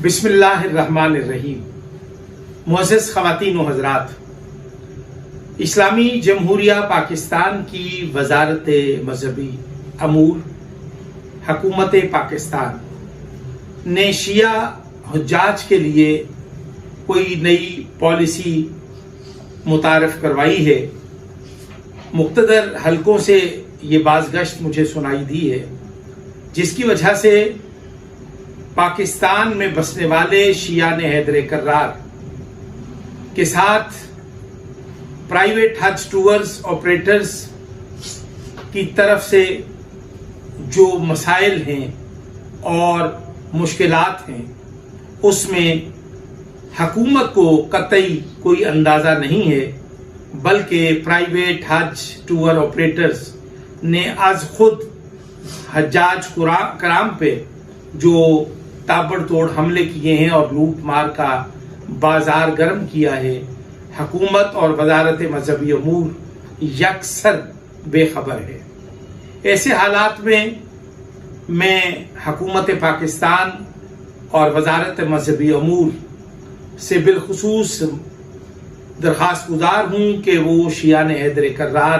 بسم اللہ الرحمن الرحیم۔ معزز خواتین و حضرات، اسلامی جمہوریہ پاکستان کی وزارت مذہبی امور حکومت پاکستان نے شیعہ حجاج کے لیے کوئی نئی پالیسی متعارف کروائی ہے۔ مقتدر حلقوں سے یہ بازگشت مجھے سنائی دی ہے، جس کی وجہ سے پاکستان میں بسنے والے شیعہ حیدر کرار کے ساتھ پرائیویٹ حج ٹورز آپریٹرز کی طرف سے جو مسائل ہیں اور مشکلات ہیں، اس میں حکومت کو قطعی کوئی اندازہ نہیں ہے، بلکہ پرائیویٹ حج ٹور آپریٹرز نے از خود حجاج کرام پہ جو تابڑ توڑ حملے کیے ہیں اور لوٹ مار کا بازار گرم کیا ہے، حکومت اور وزارت مذہبی امور یکسر بے خبر ہے۔ ایسے حالات میں حکومت پاکستان اور وزارت مذہبی امور سے بالخصوص درخواست گزار ہوں کہ وہ شیعہ حیدر کرار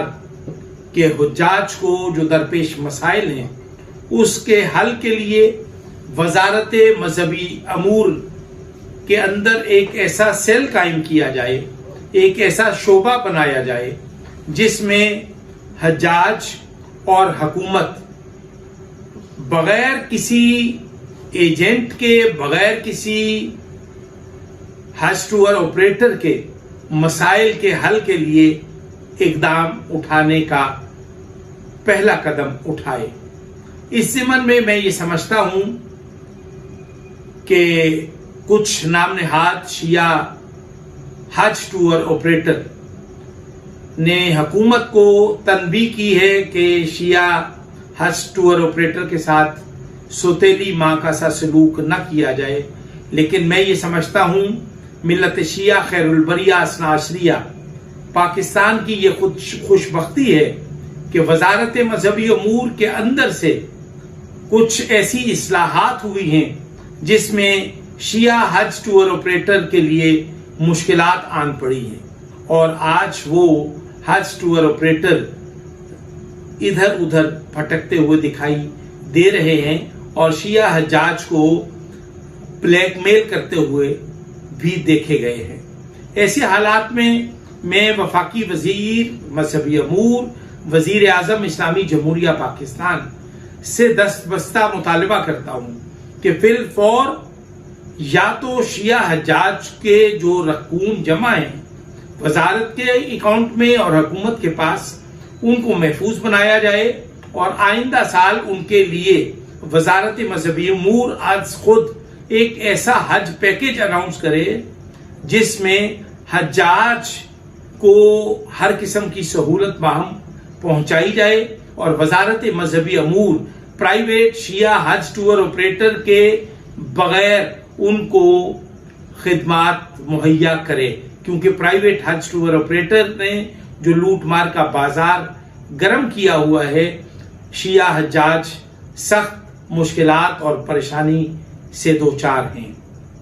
کے حجاج کو جو درپیش مسائل ہیں اس کے حل کے لیے وزارت مذہبی امور کے اندر ایک ایسا سیل قائم کیا جائے، ایک ایسا شعبہ بنایا جائے جس میں حجاج اور حکومت بغیر کسی ایجنٹ کے، بغیر کسی حج ٹور آپریٹر کے مسائل کے حل کے لیے اقدام اٹھانے کا پہلا قدم اٹھائے۔ اس ضمن میں یہ سمجھتا ہوں کہ کچھ نام نہاد شیعہ حج ٹور آپریٹر نے حکومت کو تنبیہ کی ہے کہ شیعہ حج ٹور آپریٹر کے ساتھ سوتیلی ماں کا سا سلوک نہ کیا جائے، لیکن میں یہ سمجھتا ہوں ملت شیعہ خیر البریہ اثنا عشریہ پاکستان کی یہ خوش بختی ہے کہ وزارت مذہبی امور کے اندر سے کچھ ایسی اصلاحات ہوئی ہیں جس میں شیعہ حج ٹور آپریٹر کے لیے مشکلات آن پڑی ہیں، اور آج وہ حج ٹور آپریٹر ادھر ادھر بھٹکتے ہوئے دکھائی دے رہے ہیں اور شیعہ حجاج کو بلیک میل کرتے ہوئے بھی دیکھے گئے ہیں۔ ایسے حالات میں وفاقی وزیر مذہبی امور، وزیر اعظم اسلامی جمہوریہ پاکستان سے دستبستہ مطالبہ کرتا ہوں کہ فی الفور یا تو شیعہ حجاج کے جو رقوم جمع ہیں وزارت کے اکاؤنٹ میں اور حکومت کے پاس، ان کو محفوظ بنایا جائے، اور آئندہ سال ان کے لیے وزارت مذہبی امور آج خود ایک ایسا حج پیکیج اناؤنس کرے جس میں حجاج کو ہر قسم کی سہولت باہم پہنچائی جائے، اور وزارت مذہبی امور پرائیویٹ شیعہ حج ٹور آپریٹر کے بغیر ان کو خدمات مہیا کرے، کیونکہ پرائیویٹ حج ٹور آپریٹر نے جو لوٹ مار کا بازار گرم کیا ہوا ہے، شیعہ حجاج سخت مشکلات اور پریشانی سے دوچار ہیں۔